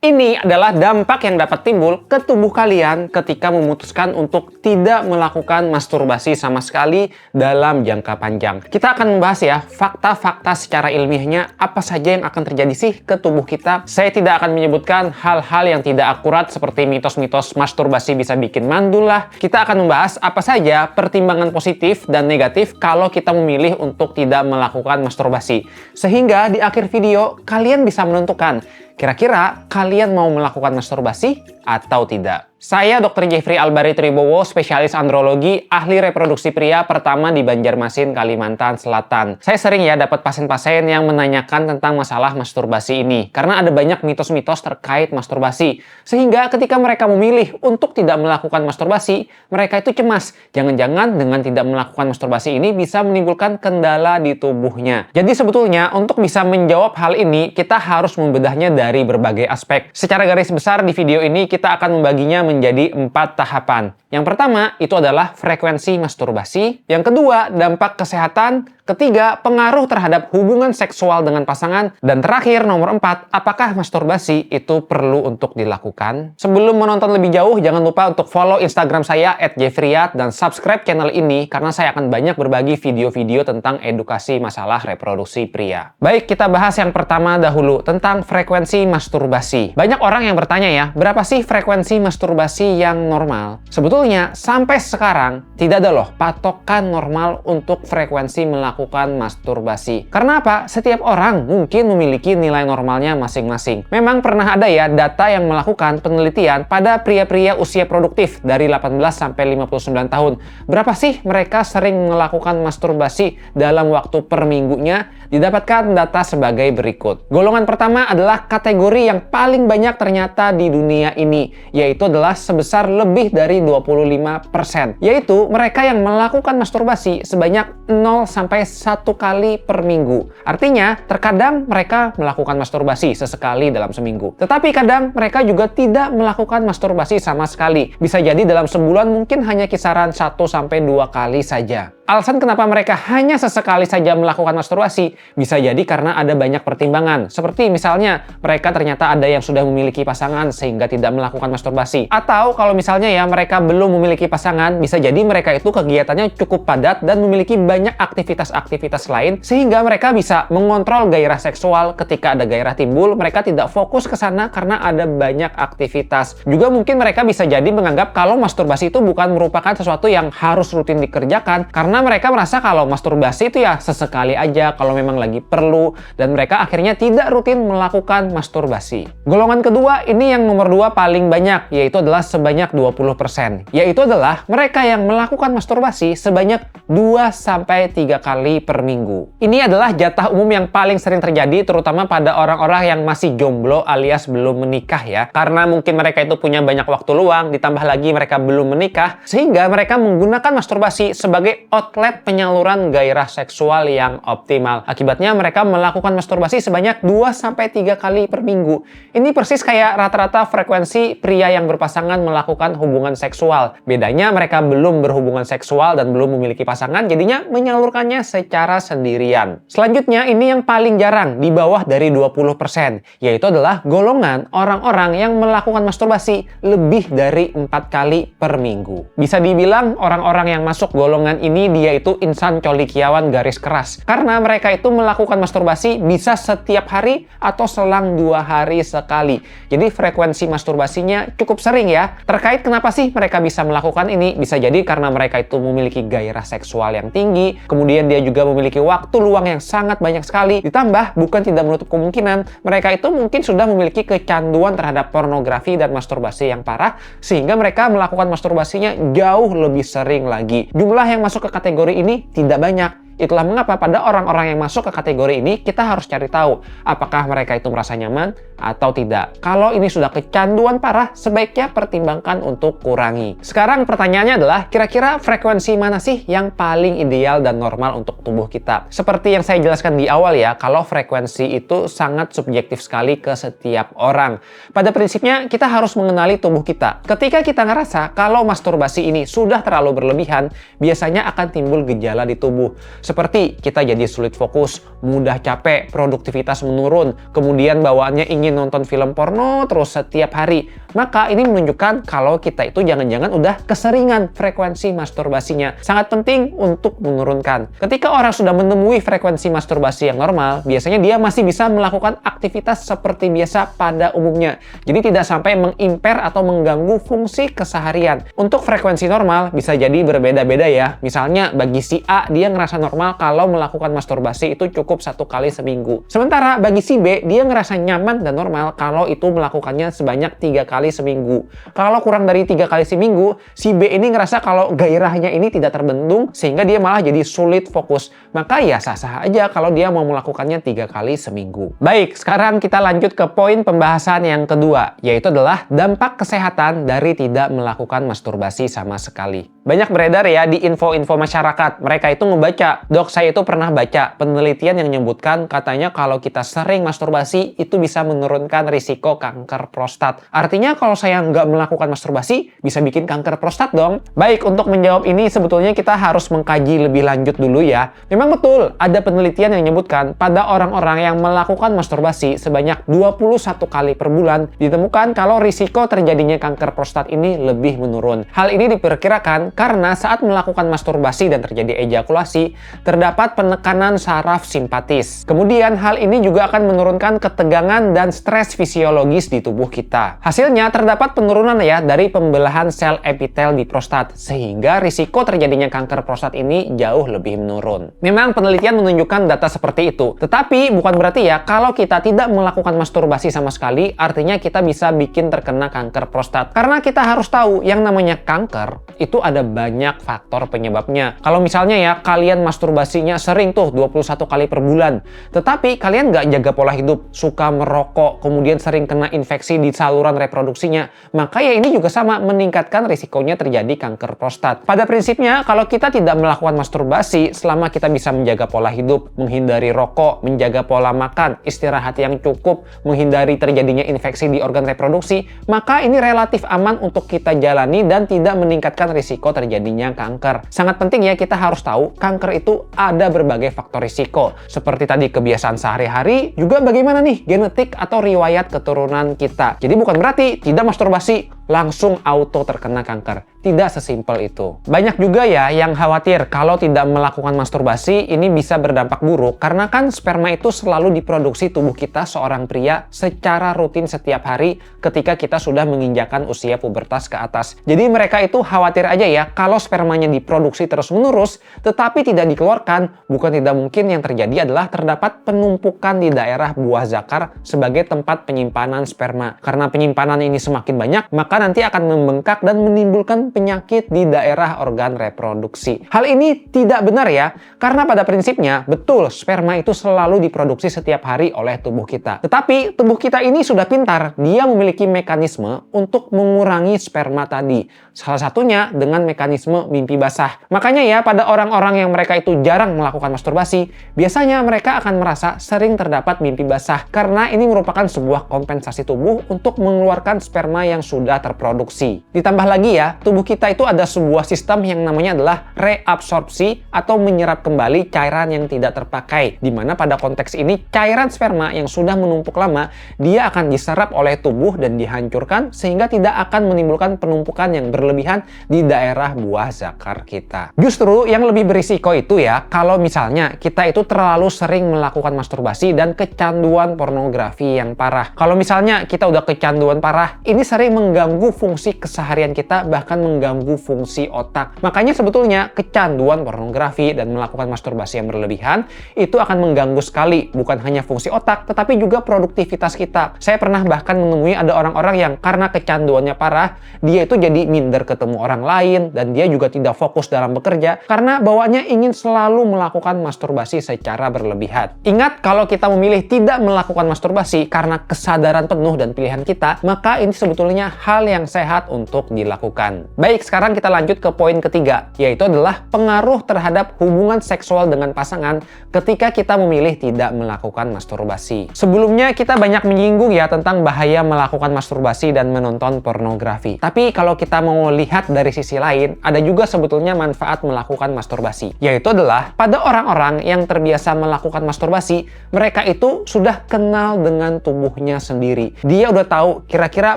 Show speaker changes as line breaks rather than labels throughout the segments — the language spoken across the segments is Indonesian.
Ini adalah dampak yang dapat timbul ke tubuh kalian ketika memutuskan untuk tidak melakukan masturbasi sama sekali dalam jangka panjang. Kita akan membahas ya, fakta-fakta secara ilmiahnya apa saja yang akan terjadi sih ke tubuh kita. Saya tidak akan menyebutkan hal-hal yang tidak akurat seperti mitos-mitos masturbasi bisa bikin mandul lah. Kita akan membahas apa saja pertimbangan positif dan negatif kalau kita memilih untuk tidak melakukan masturbasi. Sehingga di akhir video kalian bisa menentukan kira-kira kalian mau melakukan masturbasi atau tidak. Saya Dr. Jeffrey Albari Tribowo, spesialis andrologi, ahli reproduksi pria pertama di Banjarmasin, Kalimantan Selatan. Saya sering ya dapat pasien-pasien yang menanyakan tentang masalah masturbasi ini. Karena ada banyak mitos-mitos terkait masturbasi. Sehingga ketika mereka memilih untuk tidak melakukan masturbasi, mereka itu cemas. Jangan-jangan dengan tidak melakukan masturbasi ini bisa menimbulkan kendala di tubuhnya. Jadi sebetulnya untuk bisa menjawab hal ini, kita harus membedahnya dari berbagai aspek. Secara garis besar di video ini kita akan membaginya menjadi 4 tahapan. Yang pertama itu adalah frekuensi masturbasi. Yang kedua, dampak kesehatan. Ketiga, pengaruh terhadap hubungan seksual dengan pasangan. Dan terakhir, nomor 4, apakah masturbasi itu perlu untuk dilakukan? Sebelum menonton lebih jauh, jangan lupa untuk follow Instagram saya @jeffreyat dan subscribe channel ini karena saya akan banyak berbagi video-video tentang edukasi masalah reproduksi pria. Baik, kita bahas yang pertama dahulu tentang frekuensi masturbasi. Banyak orang yang bertanya ya, berapa sih frekuensi masturbasi yang normal? Sebetulnya, sampai sekarang tidak ada loh patokan normal untuk frekuensi melakukan masturbasi. Karena apa? Setiap orang mungkin memiliki nilai normalnya masing-masing. Memang pernah ada ya data yang melakukan penelitian pada pria-pria usia produktif dari 18 sampai 59 tahun. Berapa sih mereka sering melakukan masturbasi dalam waktu per minggunya? Didapatkan data sebagai berikut. Golongan pertama adalah kategori yang paling banyak ternyata di dunia ini, yaitu adalah sebesar lebih dari 25%. Yaitu mereka yang melakukan masturbasi sebanyak 0 sampai 1 kali per minggu. Artinya, terkadang mereka melakukan masturbasi sesekali dalam seminggu. Tetapi kadang mereka juga tidak melakukan masturbasi sama sekali. Bisa jadi dalam sebulan mungkin hanya kisaran 1 sampai 2 kali saja. Alasan kenapa mereka hanya sesekali saja melakukan masturbasi bisa jadi karena ada banyak pertimbangan. Seperti misalnya mereka ternyata ada yang sudah memiliki pasangan sehingga tidak melakukan masturbasi. Atau kalau misalnya ya mereka belum memiliki pasangan, bisa jadi mereka itu kegiatannya cukup padat dan memiliki banyak aktivitas-aktivitas lain sehingga mereka bisa mengontrol gairah seksual. Ketika ada gairah timbul, mereka tidak fokus ke sana karena ada banyak aktivitas. Juga mungkin mereka bisa jadi menganggap kalau masturbasi itu bukan merupakan sesuatu yang harus rutin dikerjakan karena mereka merasa kalau masturbasi itu ya sesekali aja kalau memang lagi perlu, dan mereka akhirnya tidak rutin melakukan masturbasi. Golongan kedua ini yang nomor 2 paling banyak, yaitu adalah sebanyak 20%. Yaitu adalah mereka yang melakukan masturbasi sebanyak 2-3 kali per minggu. Ini adalah jatah umum yang paling sering terjadi terutama pada orang-orang yang masih jomblo alias belum menikah ya. Karena mungkin mereka itu punya banyak waktu luang, ditambah lagi mereka belum menikah, sehingga mereka menggunakan masturbasi sebagai outlet penyaluran gairah seksual yang optimal. Akibatnya mereka melakukan masturbasi sebanyak 2-3 kali per minggu. Ini persis kayak rata-rata frekuensi pria yang berpasangan melakukan hubungan seksual. Bedanya mereka belum berhubungan seksual dan belum memiliki pasangan, jadinya menyalurkannya secara sendirian. Selanjutnya ini yang paling jarang, di bawah dari 20%, yaitu adalah golongan orang-orang yang melakukan masturbasi lebih dari 4 kali per minggu. Bisa dibilang orang-orang yang masuk golongan ini dia itu insan colikiawan garis keras. Karena mereka itu melakukan masturbasi bisa setiap hari atau selang 2 hari sekali. Jadi frekuensi masturbasinya cukup sering ya. Terkait kenapa sih mereka bisa melakukan ini? Bisa jadi karena mereka itu memiliki gairah seksual yang tinggi, kemudian dia juga memiliki waktu luang yang sangat banyak sekali. Ditambah, bukan tidak menutup kemungkinan, mereka itu mungkin sudah memiliki kecanduan terhadap pornografi dan masturbasi yang parah, sehingga mereka melakukan masturbasinya jauh lebih sering lagi. Jumlah yang masuk ke kategori ini tidak banyak. Itulah mengapa pada orang-orang yang masuk ke kategori ini, kita harus cari tahu apakah mereka itu merasa nyaman atau tidak. Kalau ini sudah kecanduan parah, sebaiknya pertimbangkan untuk kurangi. Sekarang pertanyaannya adalah, kira-kira frekuensi mana sih yang paling ideal dan normal untuk tubuh kita? Seperti yang saya jelaskan di awal ya, kalau frekuensi itu sangat subjektif sekali ke setiap orang. Pada prinsipnya, kita harus mengenali tubuh kita. Ketika kita ngerasa kalau masturbasi ini sudah terlalu berlebihan, biasanya akan timbul gejala di tubuh. Seperti kita jadi sulit fokus, mudah capek, produktivitas menurun, kemudian bawaannya ingin nonton film porno terus setiap hari. Maka ini menunjukkan kalau kita itu jangan-jangan udah keseringan frekuensi masturbasinya. Sangat penting untuk menurunkan. Ketika orang sudah menemui frekuensi masturbasi yang normal, biasanya dia masih bisa melakukan aktivitas seperti biasa pada umumnya. Jadi tidak sampai mengimper atau mengganggu fungsi keseharian. Untuk frekuensi normal bisa jadi berbeda-beda ya. Misalnya bagi si A, dia ngerasa normal kalau melakukan masturbasi itu cukup 1 kali seminggu. Sementara bagi si B, dia ngerasa nyaman dan normal kalau itu melakukannya sebanyak 3 kali seminggu. Kalau kurang dari 3 kali seminggu, si B ini ngerasa kalau gairahnya ini tidak terbendung sehingga dia malah jadi sulit fokus. Maka ya sah-sah aja kalau dia mau melakukannya 3 kali seminggu. Baik, sekarang kita lanjut ke poin pembahasan yang kedua, yaitu adalah dampak kesehatan dari tidak melakukan masturbasi sama sekali. Banyak beredar ya di info-info masyarakat. Mereka itu ngebaca. Dok, saya itu pernah baca penelitian yang menyebutkan katanya kalau kita sering masturbasi itu bisa menurunkan risiko kanker prostat. Artinya kalau saya nggak melakukan masturbasi bisa bikin kanker prostat dong. Baik, untuk menjawab ini sebetulnya kita harus mengkaji lebih lanjut dulu ya. Memang betul ada penelitian yang menyebutkan pada orang-orang yang melakukan masturbasi sebanyak 21 kali per bulan ditemukan kalau risiko terjadinya kanker prostat ini lebih menurun. Hal ini diperkirakan karena saat melakukan masturbasi dan terjadi ejakulasi, terdapat penekanan saraf simpatis. Kemudian hal ini juga akan menurunkan ketegangan dan stres fisiologis di tubuh kita. Hasilnya terdapat penurunan ya dari pembelahan sel epitel di prostat, sehingga risiko terjadinya kanker prostat ini jauh lebih menurun. Memang penelitian menunjukkan data seperti itu, tetapi bukan berarti ya kalau kita tidak melakukan masturbasi sama sekali, artinya kita bisa bikin terkena kanker prostat. Karena kita harus tahu yang namanya kanker, itu ada banyak faktor penyebabnya. Kalau misalnya ya, kalian masturbasinya sering tuh 21 kali per bulan, tetapi kalian nggak jaga pola hidup, suka merokok, kemudian sering kena infeksi di saluran reproduksinya, maka ya ini juga sama meningkatkan risikonya terjadi kanker prostat. Pada prinsipnya, kalau kita tidak melakukan masturbasi, selama kita bisa menjaga pola hidup, menghindari rokok, menjaga pola makan, istirahat yang cukup, menghindari terjadinya infeksi di organ reproduksi, maka ini relatif aman untuk kita jalani dan tidak meningkatkan risiko terjadinya kanker. Sangat penting ya, kita harus tahu kanker itu ada berbagai faktor risiko. Seperti tadi kebiasaan sehari-hari, juga bagaimana nih genetik atau riwayat keturunan kita. Jadi bukan berarti tidak masturbasi langsung auto terkena kanker. Tidak sesimpel itu. Banyak juga ya yang khawatir kalau tidak melakukan masturbasi ini bisa berdampak buruk karena kan sperma itu selalu diproduksi tubuh kita seorang pria secara rutin setiap hari ketika kita sudah menginjakan usia pubertas ke atas. Jadi mereka itu khawatir aja ya kalau spermanya diproduksi terus-menerus tetapi tidak dikeluarkan, bukan tidak mungkin yang terjadi adalah terdapat penumpukan di daerah buah zakar sebagai tempat penyimpanan sperma. Karena penyimpanan ini semakin banyak, maka nanti akan membengkak dan menimbulkan penyakit di daerah organ reproduksi. Hal ini tidak benar ya, karena pada prinsipnya betul sperma itu selalu diproduksi setiap hari oleh tubuh kita. Tetapi tubuh kita ini sudah pintar, dia memiliki mekanisme untuk mengurangi sperma tadi. Salah satunya dengan mekanisme mimpi basah. Makanya ya pada orang-orang yang mereka itu jarang melakukan masturbasi, biasanya mereka akan merasa sering terdapat mimpi basah karena ini merupakan sebuah kompensasi tubuh untuk mengeluarkan sperma yang sudah terproduksi. Ditambah lagi ya, tubuh kita itu ada sebuah sistem yang namanya adalah reabsorpsi atau menyerap kembali cairan yang tidak terpakai. Dimana pada konteks ini cairan sperma yang sudah menumpuk lama, dia akan diserap oleh tubuh dan dihancurkan sehingga tidak akan menimbulkan penumpukan yang berlebihan di daerah buah zakar kita. Justru yang lebih berisiko itu ya, kalau misalnya kita itu terlalu sering melakukan masturbasi dan kecanduan pornografi yang parah. Kalau misalnya kita udah kecanduan parah, ini sering mengganggu fungsi keseharian kita, bahkan mengganggu fungsi otak. Makanya sebetulnya kecanduan pornografi dan melakukan masturbasi yang berlebihan itu akan mengganggu sekali bukan hanya fungsi otak tetapi juga produktivitas kita. Saya pernah bahkan menemui ada orang-orang yang karena kecanduannya parah, dia itu jadi minder ketemu orang lain dan dia juga tidak fokus dalam bekerja karena bawaannya ingin selalu melakukan masturbasi secara berlebihan. Ingat, kalau kita memilih tidak melakukan masturbasi karena kesadaran penuh dan pilihan kita, maka ini sebetulnya hal hal yang sehat untuk dilakukan. Baik, sekarang kita lanjut ke poin ketiga, yaitu adalah pengaruh terhadap hubungan seksual dengan pasangan ketika kita memilih tidak melakukan masturbasi. Sebelumnya kita banyak menyinggung ya tentang bahaya melakukan masturbasi dan menonton pornografi. Tapi kalau kita mau lihat dari sisi lain, ada juga sebetulnya manfaat melakukan masturbasi, yaitu adalah pada orang-orang yang terbiasa melakukan masturbasi, mereka itu sudah kenal dengan tubuhnya sendiri. Dia udah tahu kira-kira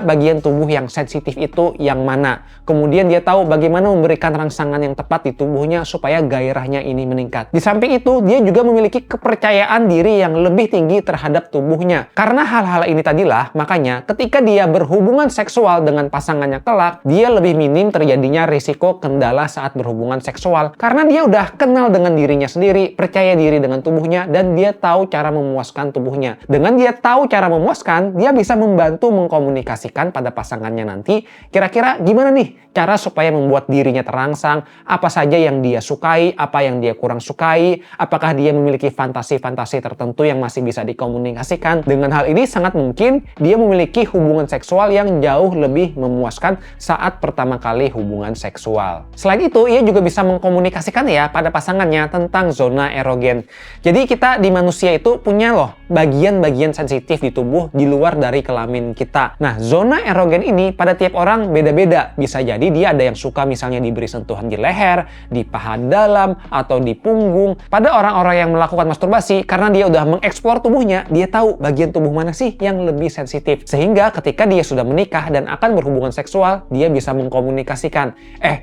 bagian tubuh yang sensitif itu yang mana. Kemudian dia tahu bagaimana memberikan rangsangan yang tepat di tubuhnya supaya gairahnya ini meningkat. Di samping itu, dia juga memiliki kepercayaan diri yang lebih tinggi terhadap tubuhnya. Karena hal-hal ini tadilah, makanya ketika dia berhubungan seksual dengan pasangannya kelak, dia lebih minim terjadinya risiko kendala saat berhubungan seksual. Karena dia udah kenal dengan dirinya sendiri, percaya diri dengan tubuhnya, dan dia tahu cara memuaskan tubuhnya. Dengan dia tahu cara memuaskan, dia bisa membantu mengkomunikasikan pada pasangannya nanti, kira-kira gimana nih cara supaya membuat dirinya terangsang, apa saja yang dia sukai, apa yang dia kurang sukai, apakah dia memiliki fantasi-fantasi tertentu yang masih bisa dikomunikasikan. Dengan hal ini sangat mungkin dia memiliki hubungan seksual yang jauh lebih memuaskan saat pertama kali hubungan seksual. Selain itu, ia juga bisa mengkomunikasikan ya pada pasangannya tentang zona erogen. Jadi kita di manusia itu punya loh bagian-bagian sensitif di tubuh di luar dari kelamin kita. Nah, zona erogen ini pada tiap orang beda-beda. Bisa jadi dia ada yang suka misalnya diberi sentuhan di leher, di paha dalam, atau di punggung. Pada orang-orang yang melakukan masturbasi, karena dia udah mengeksplor tubuhnya, dia tahu bagian tubuh mana sih yang lebih sensitif. Sehingga ketika dia sudah menikah dan akan berhubungan seksual, dia bisa mengkomunikasikan,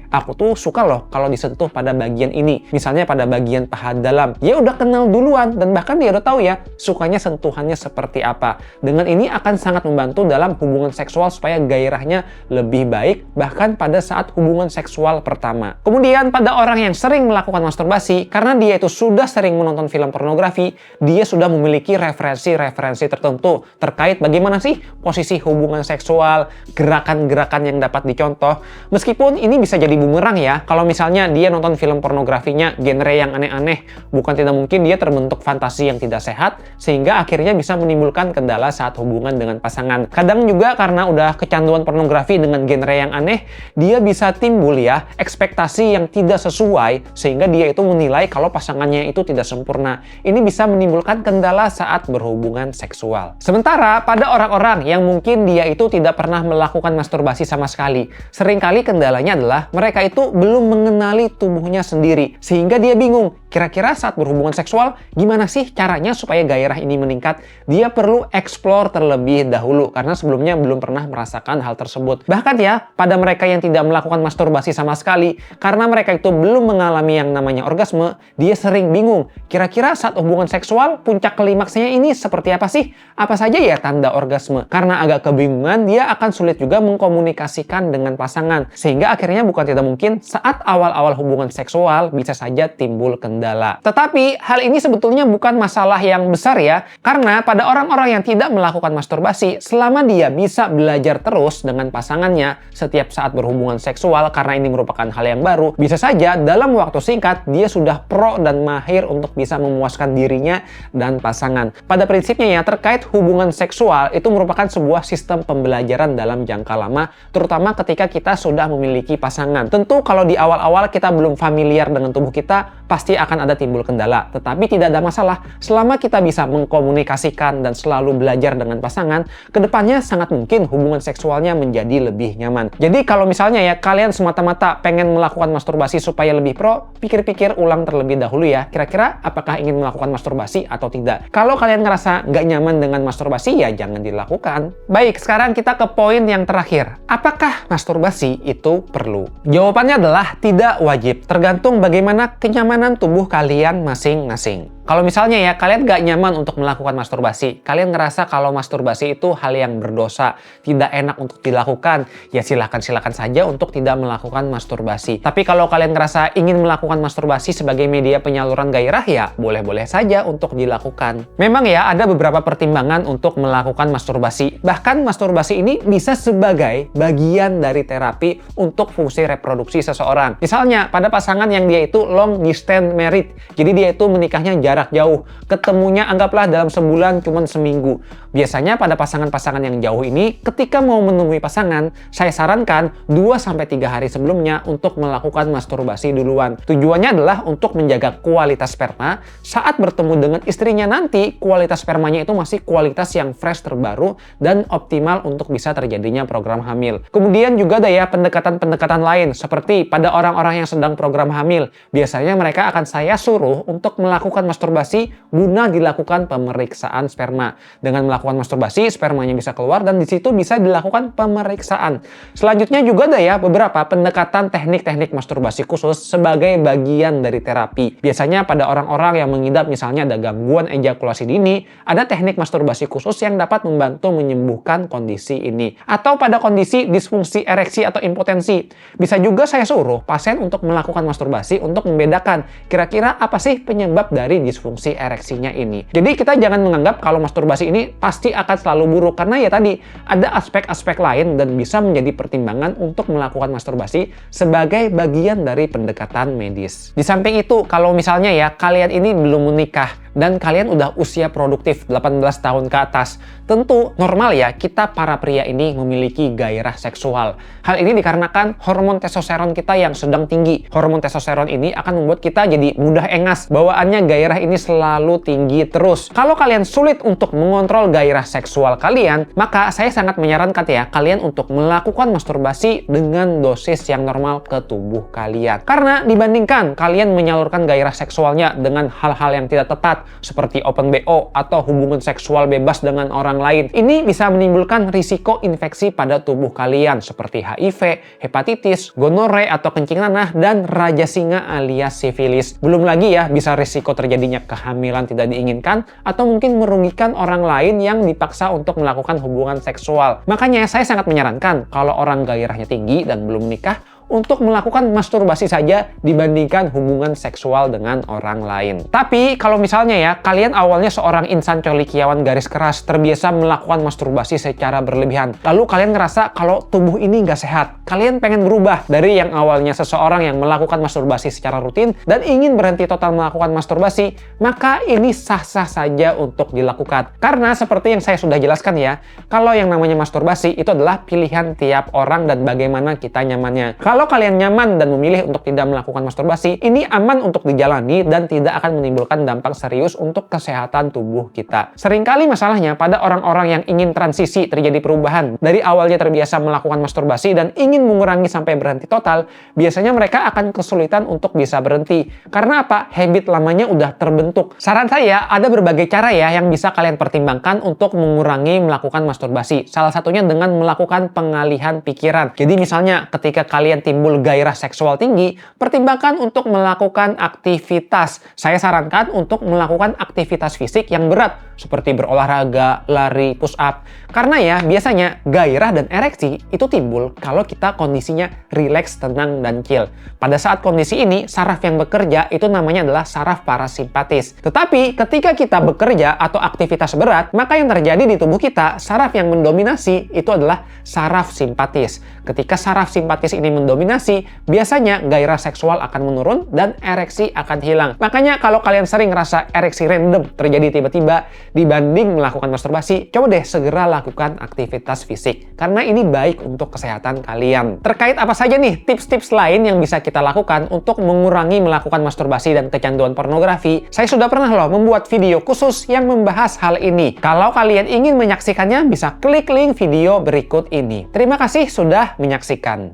aku tuh suka loh kalau disentuh pada bagian ini. Misalnya pada bagian paha dalam. Dia udah kenal duluan, dan bahkan dia udah tahu ya, sukanya sentuhannya seperti apa. Dengan ini akan sangat membantu dalam hubungan seksual supaya gairahnya lebih baik, bahkan pada saat hubungan seksual pertama. Kemudian pada orang yang sering melakukan masturbasi, karena dia itu sudah sering menonton film pornografi, dia sudah memiliki referensi-referensi tertentu terkait bagaimana sih posisi hubungan seksual, gerakan-gerakan yang dapat dicontoh. Meskipun ini bisa jadi bumerang ya, kalau misalnya dia nonton film pornografinya genre yang aneh-aneh, bukan tidak mungkin dia terbentuk fantasi yang tidak sehat, sehingga akhirnya bisa menimbulkan kendala saat hubungan dengan pasangan. Kadang juga karena udah kecanduan pornografi dengan genre yang aneh, dia bisa timbul ya ekspektasi yang tidak sesuai, sehingga dia itu menilai kalau pasangannya itu tidak sempurna. Ini bisa menimbulkan kendala saat berhubungan seksual. Sementara pada orang-orang yang mungkin dia itu tidak pernah melakukan masturbasi sama sekali, seringkali kendalanya adalah mereka itu belum mengenali tubuhnya sendiri, sehingga dia bingung kira-kira saat berhubungan seksual gimana sih caranya supaya gairah ini meningkat. Dia perlu explore terlebih dahulu karena sebelumnya belum pernah merasakan hal tersebut. Bahkan ya, pada mereka yang tidak melakukan masturbasi sama sekali, karena mereka itu belum mengalami yang namanya orgasme, dia sering bingung kira-kira saat hubungan seksual puncak klimaksnya ini seperti apa sih? Apa saja ya tanda orgasme? Karena agak kebingungan, dia akan sulit juga mengkomunikasikan dengan pasangan, sehingga akhirnya bukan tidak mungkin saat awal-awal hubungan seksual bisa saja timbul kendala. Tetapi hal ini sebetulnya bukan masalah yang besar ya, karena pada orang-orang yang tidak melakukan masturbasi, selama dia bisa belajar terus dengan pasangannya setiap saat berhubungan seksual, karena ini merupakan hal yang baru, bisa saja dalam waktu singkat dia sudah pro dan mahir untuk bisa memuaskan dirinya dan pasangan. Pada prinsipnya ya, terkait hubungan seksual itu merupakan sebuah sistem pembelajaran dalam jangka lama, terutama ketika kita sudah memiliki pasangan. Tentu kalau di awal-awal kita belum familiar dengan tubuh kita, pasti akan ada timbul kendala. Tetapi tidak ada masalah, selama kita bisa mengkomunikasikan dan selalu belajar dengan pasangan, kedepannya sangat mungkin hubungan seksualnya menjadi lebih nyaman. Jadi kalau misalnya ya, kalian semata-mata pengen melakukan masturbasi supaya lebih pro, pikir-pikir ulang terlebih dahulu ya, kira-kira apakah ingin melakukan masturbasi atau tidak. Kalau kalian ngerasa nggak nyaman dengan masturbasi, ya jangan dilakukan. Baik, sekarang kita ke poin yang terakhir. Apakah masturbasi itu perlu? Jawabannya adalah tidak wajib, tergantung bagaimana kenyamanan tubuh kalian masing-masing. Kalau misalnya ya, kalian gak nyaman untuk melakukan masturbasi, kalian ngerasa kalau masturbasi itu hal yang berdosa, tidak enak untuk dilakukan, ya silakan saja untuk tidak melakukan masturbasi. Tapi kalau kalian ngerasa ingin melakukan masturbasi sebagai media penyaluran gairah, ya boleh-boleh saja untuk dilakukan. Memang ya, ada beberapa pertimbangan untuk melakukan masturbasi. Bahkan masturbasi ini bisa sebagai bagian dari terapi untuk fungsi reproduksi seseorang. Misalnya, pada pasangan yang dia itu long distance married, jadi dia itu menikahnya jarak jauh, ketemunya anggaplah dalam sebulan cuman seminggu. Biasanya pada pasangan-pasangan yang jauh ini, ketika mau menemui pasangan, saya sarankan 2-3 hari sebelumnya untuk melakukan masturbasi duluan. Tujuannya adalah untuk menjaga kualitas sperma. Saat bertemu dengan istrinya nanti, kualitas spermanya itu masih kualitas yang fresh, terbaru, dan optimal untuk bisa terjadinya program hamil. Kemudian juga ada ya pendekatan-pendekatan lain, seperti pada orang-orang yang sedang program hamil. Biasanya mereka akan saya suruh untuk melakukan masturbasi guna dilakukan pemeriksaan sperma. Dengan melakukan masturbasi, spermanya bisa keluar dan di situ bisa dilakukan pemeriksaan. Selanjutnya juga ada ya beberapa pendekatan teknik-teknik masturbasi khusus sebagai bagian dari terapi. Biasanya pada orang-orang yang mengidap misalnya ada gangguan ejakulasi dini, ada teknik masturbasi khusus yang dapat membantu menyembuhkan kondisi ini. Atau pada kondisi disfungsi ereksi atau impotensi, bisa juga saya suruh pasien untuk melakukan masturbasi untuk membedakan kira-kira apa sih penyebab dari disfungsi ereksinya ini. Jadi kita jangan menganggap kalau masturbasi ini pasti akan selalu buruk, karena ya tadi ada aspek-aspek lain dan bisa menjadi pertimbangan untuk melakukan masturbasi sebagai bagian dari pendekatan medis. Di samping itu, kalau misalnya ya kalian ini belum menikah dan kalian udah usia produktif 18 tahun ke atas, tentu normal ya kita para pria ini memiliki gairah seksual. Hal ini dikarenakan hormon testosteron kita yang sedang tinggi. Hormon testosteron ini akan membuat kita jadi mudah engas. Bawaannya gairah ini selalu tinggi terus. Kalau kalian sulit untuk mengontrol gairah seksual kalian, maka saya sangat menyarankan ya kalian untuk melakukan masturbasi dengan dosis yang normal ke tubuh kalian. Karena dibandingkan kalian menyalurkan gairah seksualnya dengan hal-hal yang tidak tepat, seperti open BO atau hubungan seksual bebas dengan orang lain, ini bisa menimbulkan risiko infeksi pada tubuh kalian seperti HIV, hepatitis, gonore atau kencing nanah, dan raja singa alias sifilis. Belum lagi ya bisa risiko terjadinya kehamilan tidak diinginkan atau mungkin merugikan orang lain yang dipaksa untuk melakukan hubungan seksual. Makanya saya sangat menyarankan kalau orang gairahnya tinggi dan belum menikah untuk melakukan masturbasi saja dibandingkan hubungan seksual dengan orang lain. Tapi kalau misalnya ya kalian awalnya seorang insan colikiawan garis keras, terbiasa melakukan masturbasi secara berlebihan, lalu kalian ngerasa kalau tubuh ini nggak sehat, kalian pengen berubah dari yang awalnya seseorang yang melakukan masturbasi secara rutin dan ingin berhenti total melakukan masturbasi, maka ini sah-sah saja untuk dilakukan. Karena seperti yang saya sudah jelaskan ya, kalau yang namanya masturbasi itu adalah pilihan tiap orang dan bagaimana kita nyamannya. Kalau kalian nyaman dan memilih untuk tidak melakukan masturbasi, ini aman untuk dijalani dan tidak akan menimbulkan dampak serius untuk kesehatan tubuh kita. Seringkali masalahnya pada orang-orang yang ingin transisi, terjadi perubahan dari awalnya terbiasa melakukan masturbasi dan ingin mengurangi sampai berhenti total, biasanya mereka akan kesulitan untuk bisa berhenti. Karena apa? Habit lamanya udah terbentuk. Saran saya, ada berbagai cara ya yang bisa kalian pertimbangkan untuk mengurangi melakukan masturbasi. Salah satunya dengan melakukan pengalihan pikiran. Jadi misalnya ketika kalian timbul gairah seksual tinggi, pertimbangkan untuk melakukan aktivitas. Saya sarankan untuk melakukan aktivitas fisik yang berat, seperti berolahraga, lari, push up. Karena ya, biasanya gairah dan ereksi itu timbul kalau kita kondisinya rileks, tenang, dan chill. Pada saat kondisi ini, saraf yang bekerja itu namanya adalah saraf parasimpatis. Tetapi ketika kita bekerja atau aktivitas berat, maka yang terjadi di tubuh kita, saraf yang mendominasi itu adalah saraf simpatis. Ketika saraf simpatis ini mendominasi, biasanya gairah seksual akan menurun dan ereksi akan hilang. Makanya kalau kalian sering ngerasa ereksi random terjadi tiba-tiba dibanding melakukan masturbasi, coba deh segera lakukan aktivitas fisik. Karena ini baik untuk kesehatan kalian. Terkait apa saja nih tips-tips lain yang bisa kita lakukan untuk mengurangi melakukan masturbasi dan kecanduan pornografi, saya sudah pernah loh membuat video khusus yang membahas hal ini. Kalau kalian ingin menyaksikannya, bisa klik link video berikut ini. Terima kasih sudah menyaksikan.